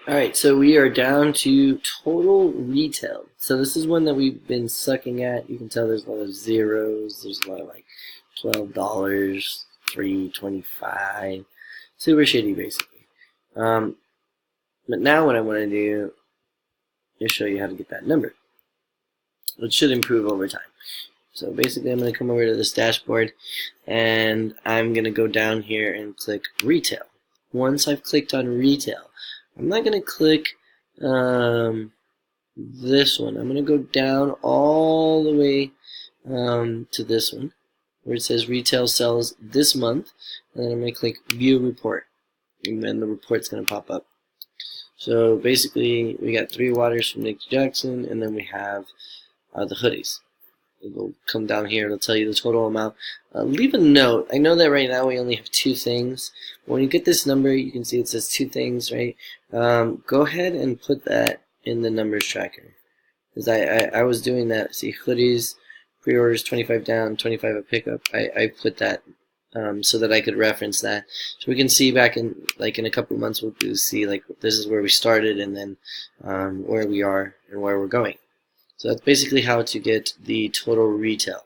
Alright, so we are down to total retail. So this is one that we've been sucking at. You can tell there's a lot of zeros. There's a lot of like $12, $3.25. Super shitty basically. But now what I want to do is show you how to get that number. It should improve over time. So basically I'm going to come over to this dashboard and I'm going to go down here and click retail. Once I've clicked on retail, I'm not going to click this one. I'm going to go down all the way to this one where it says retail sales this month, and then I'm going to click view report, and then the report's going to pop up. So basically we got 3 waters from Nick Jackson, and then we have the hoodies. It'll come down here, it'll tell you the total amount. Leave a note. I know that right now we only have 2 things. When you get this number, you can see it says 2 things, right? Go ahead and put that in the numbers tracker. Because I was doing that. See, hoodies, pre-orders 25 down, 25 a pickup. I put that so that I could reference that. So we can see back in a couple of months, we'll see like this is where we started and then where we are and where we're going. So that's basically how to get the total retail.